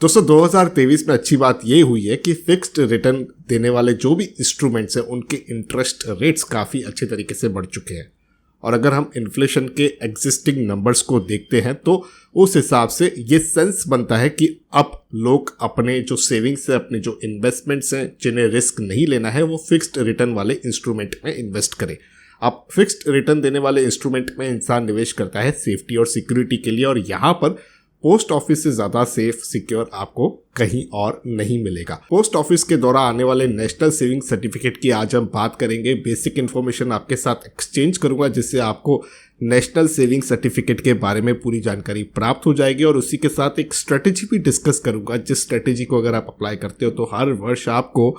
दोस्तों 2023 में अच्छी बात ये हुई है कि फिक्स्ड रिटर्न देने वाले जो भी इंस्ट्रूमेंट्स हैं उनके इंटरेस्ट रेट्स काफ़ी अच्छे तरीके से बढ़ चुके हैं। और अगर हम इन्फ्लेशन के एग्जिस्टिंग नंबर्स को देखते हैं तो उस हिसाब से ये सेंस बनता है कि अब लोग अपने जो सेविंग्स है, अपने जो इन्वेस्टमेंट्स हैं जिन्हें रिस्क नहीं लेना है, वो फिक्स्ड रिटर्न वाले इंस्ट्रूमेंट में इन्वेस्ट करें। अब फिक्स्ड रिटर्न देने वाले इंस्ट्रूमेंट में इंसान निवेश करता है सेफ्टी और सिक्योरिटी के लिए, और यहाँ पर पोस्ट ऑफिस से ज़्यादा सेफ सिक्योर आपको कहीं और नहीं मिलेगा। पोस्ट ऑफिस के द्वारा आने वाले नेशनल सेविंग सर्टिफिकेट की आज हम बात करेंगे। बेसिक इन्फॉर्मेशन आपके साथ एक्सचेंज करूंगा जिससे आपको नेशनल सेविंग सर्टिफिकेट के बारे में पूरी जानकारी प्राप्त हो जाएगी, और उसी के साथ एक स्ट्रेटेजी भी डिस्कस करूंगा जिस स्ट्रेटेजी को अगर आप अप्लाई करते हो तो हर वर्ष आपको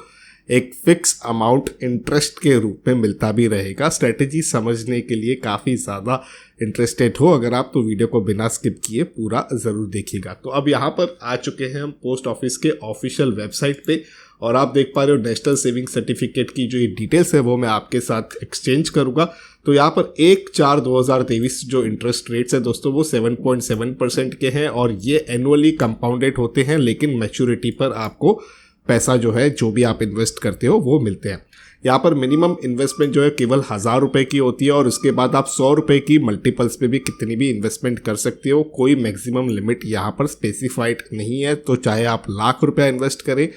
एक फिक्स अमाउंट इंटरेस्ट के रूप में मिलता भी रहेगा। स्ट्रेटेजी समझने के लिए काफ़ी ज़्यादा इंटरेस्टेड हो अगर आप तो वीडियो को बिना स्किप किए पूरा ज़रूर देखिएगा। तो अब यहाँ पर आ चुके हैं हम पोस्ट ऑफिस के ऑफिशियल वेबसाइट पे, और आप देख पा रहे हो नेशनल सेविंग सर्टिफिकेट की जो ये डिटेल्स है वो मैं आपके साथ एक्सचेंज करूँगा। तो यहाँ पर 1/4/2023 जो इंटरेस्ट रेट्स है दोस्तों वो 7.7% के हैं, और ये एनुअली कंपाउंडेड होते हैं, लेकिन मैच्योरिटी पर आपको पैसा जो है जो भी आप इन्वेस्ट करते हो वो मिलते हैं। यहाँ पर मिनिमम इन्वेस्टमेंट जो है केवल 1000 रुपये की होती है, और उसके बाद आप 100 रुपये की मल्टीपल्स पे भी कितनी भी इन्वेस्टमेंट कर सकते हो। कोई मैक्सिमम लिमिट यहाँ पर स्पेसिफाइड नहीं है। तो चाहे आप लाख रुपया इन्वेस्ट करें,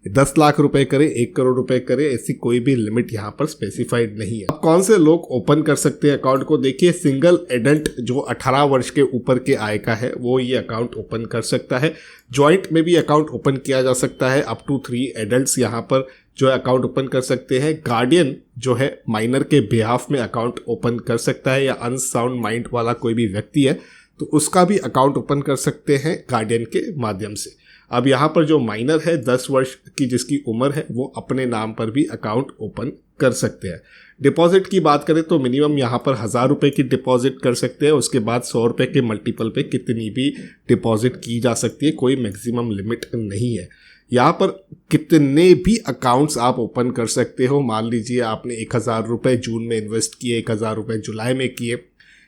10 लाख रुपए करें, 1 करोड़ रुपए करें, ऐसी कोई भी लिमिट यहाँ पर स्पेसिफाइड नहीं है। अब कौन से लोग ओपन कर सकते हैं अकाउंट को, देखिए सिंगल एडल्ट जो 18 वर्ष के ऊपर के आय का है वो ये अकाउंट ओपन कर सकता है। जॉइंट में भी अकाउंट ओपन किया जा सकता है। अप टू 3 एडल्ट्स यहाँ पर जो है अकाउंट ओपन कर सकते हैं। गार्डियन जो है माइनर के बिहाफ में अकाउंट ओपन कर सकता है, या अनसाउंड माइंड वाला कोई भी व्यक्ति है तो उसका भी अकाउंट ओपन कर सकते हैं गार्डियन के माध्यम से। अब यहाँ पर जो माइनर है 10 वर्ष की जिसकी उम्र है वो अपने नाम पर भी अकाउंट ओपन कर सकते हैं। डिपॉजिट की बात करें तो मिनिमम यहाँ पर 1000 रुपये की डिपॉजिट कर सकते हैं, उसके बाद 100 रुपये के मल्टीपल पे कितनी भी डिपॉजिट की जा सकती है, कोई मैक्सिमम लिमिट नहीं है। यहाँ पर कितने भी अकाउंट्स आप ओपन कर सकते हो। मान लीजिए आपने 1000 रुपये जून में इन्वेस्ट किए, 1000 रुपये जुलाई में किए,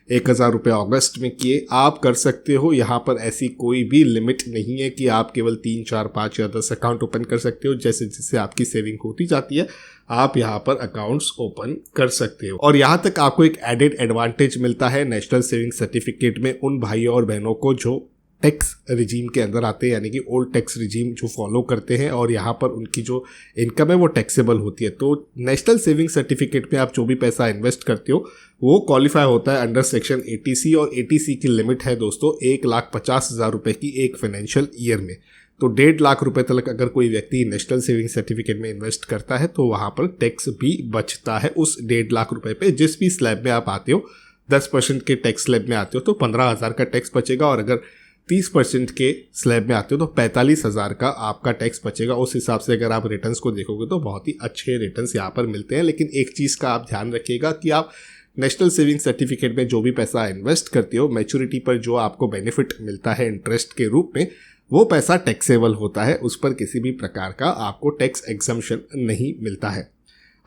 1000 रुपये अगस्त में किए, आप कर सकते हो। यहाँ पर ऐसी कोई भी लिमिट नहीं है कि आप केवल 3, 4, 5 या 10 अकाउंट ओपन कर सकते हो। जैसे जैसे आपकी सेविंग होती जाती है आप यहाँ पर अकाउंट्स ओपन कर सकते हो। और यहाँ तक आपको एक एडेड एडवांटेज मिलता है नेशनल सेविंग सर्टिफिकेट में उन भाइयों और बहनों को जो टैक्स रिजीम के अंदर आते हैं, यानी कि ओल्ड टैक्स रिजीम जो फॉलो करते हैं, और यहाँ पर उनकी जो इनकम है वो टैक्सेबल होती है। तो नेशनल सेविंग सर्टिफिकेट में आप जो भी पैसा इन्वेस्ट करते हो वो क्वालिफाई होता है अंडर सेक्शन 80C, और 80C की लिमिट है दोस्तों 1,50,000 रुपये की एक फाइनेंशियल ईयर में। तो 1.5 लाख रुपए तक अगर कोई व्यक्ति नेशनल सेविंग सर्टिफिकेट में इन्वेस्ट करता है तो वहाँ पर टैक्स भी बचता है उस 1.5 लाख रुपए पे। जिस भी स्लैब में आप आते हो 10% के टैक्स स्लैब में आते हो तो 15,000 का टैक्स बचेगा, और अगर 30% के स्लैब में आते हो तो 45,000 का आपका टैक्स बचेगा। उस हिसाब से अगर आप रिटर्न्स को देखोगे तो बहुत ही अच्छे रिटर्न्स यहाँ पर मिलते हैं। लेकिन एक चीज़ का आप ध्यान रखिएगा कि आप नेशनल सेविंग सर्टिफिकेट में जो भी पैसा इन्वेस्ट करते हो, मैच्योरिटी पर जो आपको बेनिफिट मिलता है इंटरेस्ट के रूप में, वो पैसा टैक्सेबल होता है। उस पर किसी भी प्रकार का आपको टैक्स एग्जम्पशन नहीं मिलता है।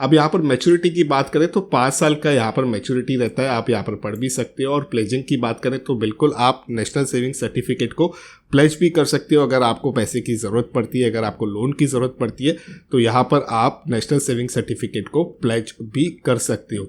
अब यहाँ पर मैच्योरिटी की बात करें तो 5 साल का यहाँ पर मैच्योरिटी रहता है। आप यहाँ पर पढ़ भी सकते हो। और प्लेजिंग की बात करें तो बिल्कुल आप नेशनल सेविंग सर्टिफिकेट को प्लेज भी कर सकते हो। अगर आपको पैसे की ज़रूरत पड़ती है, अगर आपको लोन की ज़रूरत पड़ती है तो यहाँ पर आप नेशनल सेविंग सर्टिफिकेट को प्लेज भी कर सकते हो।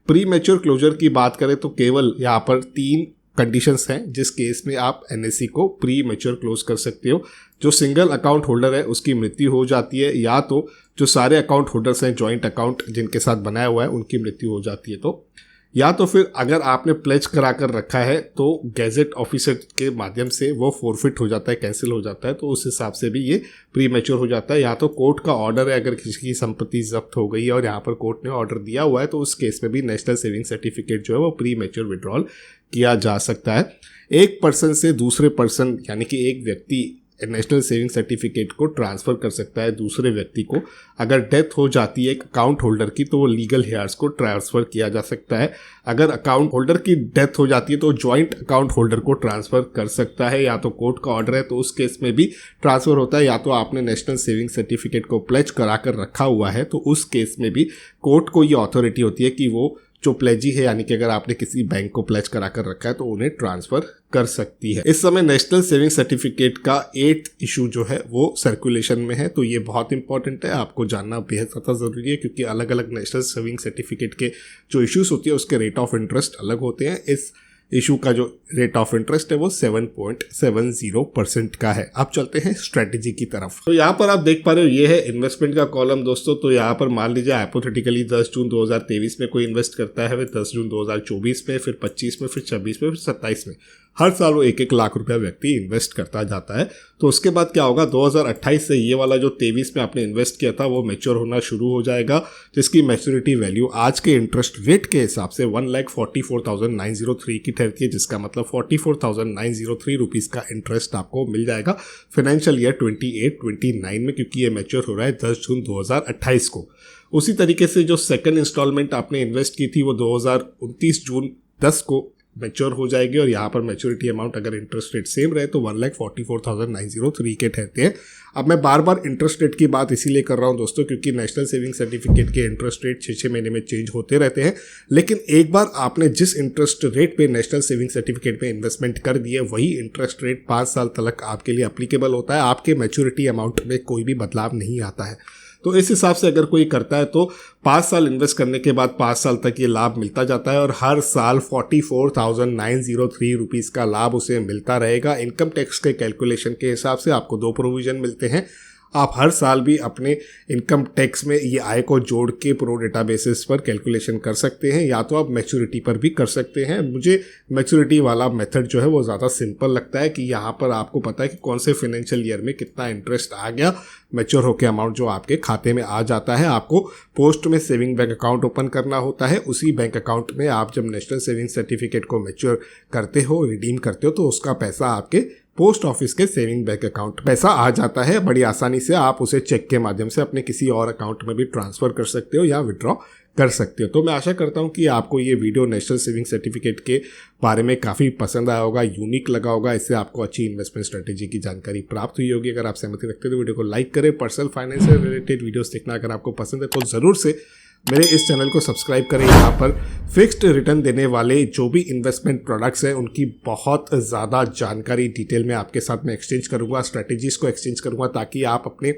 प्री मैच्योर क्लोजर की बात करें तो केवल यहाँ पर 3 कंडीशंस हैं जिस केस में आप NSE को प्री मैच्योर क्लोज कर सकते हो। जो सिंगल अकाउंट होल्डर है उसकी मृत्यु हो जाती है, या तो जो सारे अकाउंट होल्डर्स हैं जॉइंट अकाउंट जिनके साथ बनाया हुआ है उनकी मृत्यु हो जाती है, तो या तो फिर अगर आपने प्लेज करा कर रखा है तो गैजेट ऑफिसर के माध्यम से वो फॉरफिट हो जाता है, कैंसिल हो जाता है, तो उस हिसाब से भी ये प्री मैच्योर हो जाता है। या तो कोर्ट का ऑर्डर है, अगर किसी की संपत्ति जब्त हो गई है और यहाँ पर कोर्ट ने ऑर्डर दिया हुआ है तो उस केस में भी नेशनल सेविंग सर्टिफिकेट जो है वो प्री मैच्योर विड्रॉल किया जा सकता है। एक पर्सन से दूसरे पर्सन यानी कि एक व्यक्ति नेशनल सेविंग सर्टिफिकेट को ट्रांसफ़र कर सकता है दूसरे व्यक्ति को। अगर डेथ हो जाती है एक अकाउंट होल्डर की तो वो लीगल हेयर्स को ट्रांसफ़र किया जा सकता है। अगर अकाउंट होल्डर की डेथ हो जाती है तो जॉइंट अकाउंट होल्डर को ट्रांसफ़र कर सकता है, या तो कोर्ट का ऑर्डर है तो उस केस में भी ट्रांसफ़र होता है, या तो आपने नेशनल सेविंग सर्टिफिकेट को प्लेज करा कर रखा हुआ है तो उस केस में भी कोर्ट को ये अथॉरिटी होती है कि वो जो प्लेजी है, यानी कि अगर आपने किसी बैंक को प्लेज करा कर रखा है तो उन्हें ट्रांसफर कर सकती है। इस समय नेशनल सेविंग सर्टिफिकेट का 8th इशू जो है वो सर्कुलेशन में है, तो ये बहुत इंपॉर्टेंट है, आपको जानना बेहद ज़्यादा ज़रूरी है, क्योंकि अलग अलग नेशनल सेविंग सर्टिफिकेट के जो इश्यूज होती है उसके रेट ऑफ इंटरेस्ट अलग होते हैं। इस इशू का जो रेट ऑफ इंटरेस्ट है वो 7.70% का है। अब चलते हैं स्ट्रेटेजी की तरफ। तो यहाँ पर आप देख पा रहे हो ये है इन्वेस्टमेंट का कॉलम दोस्तों। तो यहाँ पर मान लीजिए हाइपोथेटिकली 10 जून 2023 में कोई इन्वेस्ट करता है, फिर 10 जून 2024 में, फिर 25 में, फिर 26 में, फिर 27 में, हर साल वो 1-1 लाख रुपया व्यक्ति इन्वेस्ट करता जाता है। तो उसके बाद क्या होगा, 2028 से ये वाला जो 23 में आपने इन्वेस्ट किया था वो मैच्योर होना शुरू हो जाएगा, जिसकी मैच्योरिटी वैल्यू आज के इंटरेस्ट रेट के हिसाब से 1,44,903 की ठहरती है, जिसका मतलब 44,903 रुपीज़ का इंटरेस्ट आपको मिल जाएगा फाइनेंशियल ईयर 28-29 में, क्योंकि ये मैच्योर हो रहा है 10 जून 2028 को। उसी तरीके से जो सेकंड इंस्टॉलमेंट आपने इन्वेस्ट की थी वो 2029 जून 10 को मैच्योर हो जाएगी, और यहाँ पर मैच्योरिटी अमाउंट अगर इंटरेस्ट रेट सेम रहे तो 1,44,903 के ठहरते हैं। अब मैं बार बार इंटरेस्ट रेट की बात इसीलिए कर रहा हूँ दोस्तों, क्योंकि नेशनल सेविंग सर्टिफिकेट के इंटरेस्ट रेट 6-6 महीने में चेंज होते रहते हैं, लेकिन एक बार आपने जिस इंटरेस्ट रेट पे नेशनल सेविंग सर्टिफिकेट में इन्वेस्टमेंट कर दिए वही इंटरेस्ट रेट 5 साल तक आपके लिए अप्लीकेबल होता है। आपके मैच्योरिटी अमाउंट में कोई भी बदलाव नहीं आता है। तो इस हिसाब से अगर कोई करता है तो 5 साल इन्वेस्ट करने के बाद 5 साल तक ये लाभ मिलता जाता है, और हर साल 44,903 रुपीज़ का लाभ उसे मिलता रहेगा। इनकम टैक्स के कैलकुलेशन के हिसाब से आपको 2 प्रोविज़न मिलते हैं। आप हर साल भी अपने इनकम टैक्स में ये आय को जोड़ के प्रो डेटा बेसिस पर कैलकुलेशन कर सकते हैं, या तो आप मैच्योरिटी पर भी कर सकते हैं। मुझे मैच्योरिटी वाला मेथड जो है वो ज़्यादा सिंपल लगता है, कि यहाँ पर आपको पता है कि कौन से फाइनेंशियल ईयर में कितना इंटरेस्ट आ गया, मैच्योर होकर अमाउंट जो आपके खाते में आ जाता है। आपको पोस्ट में सेविंग बैंक अकाउंट ओपन करना होता है, उसी बैंक अकाउंट में आप जब नेशनल सेविंग सर्टिफिकेट को मैच्योर करते हो, रिडीम करते हो, तो उसका पैसा आपके पोस्ट ऑफिस के सेविंग बैंक अकाउंट पैसा आ जाता है। बड़ी आसानी से आप उसे चेक के माध्यम से अपने किसी और अकाउंट में भी ट्रांसफर कर सकते हो या विड्रॉ कर सकते हो। तो मैं आशा करता हूं कि आपको ये वीडियो नेशनल सेविंग सर्टिफिकेट के बारे में काफ़ी पसंद आया होगा, यूनिक लगा होगा। इससे आपको अच्छी इन्वेस्टमेंट स्ट्रेटेजी की जानकारी प्राप्त हुई होगी। अगर आप सहमति रखते हो तो वीडियो को लाइक करें। पर्सनल फाइनेंस से रिलेटेड वीडियोस देखना अगर आपको पसंद है तो ज़रूर से मेरे इस चैनल को सब्सक्राइब करें। यहाँ पर फिक्स्ड रिटर्न देने वाले जो भी इन्वेस्टमेंट प्रोडक्ट्स हैं उनकी बहुत ज़्यादा जानकारी डिटेल में आपके साथ में एक्सचेंज करूँगा, स्ट्रैटेजीज़ को एक्सचेंज करूँगा, ताकि आप अपने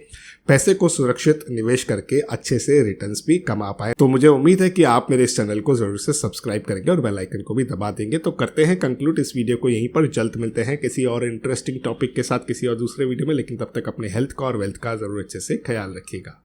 पैसे को सुरक्षित निवेश करके अच्छे से रिटर्न्स भी कमा पाए। तो मुझे उम्मीद है कि आप मेरे इस चैनल को ज़रूर से सब्सक्राइब करेंगे और बेल आइकन को भी दबा देंगे। तो करते हैं कंक्लूड इस वीडियो को यहीं पर। जल्द मिलते हैं किसी और इंटरेस्टिंग टॉपिक के साथ किसी और दूसरे वीडियो में, लेकिन तब तक अपने हेल्थ का और वेल्थ का ज़रूर अच्छे से ख्याल रखिएगा।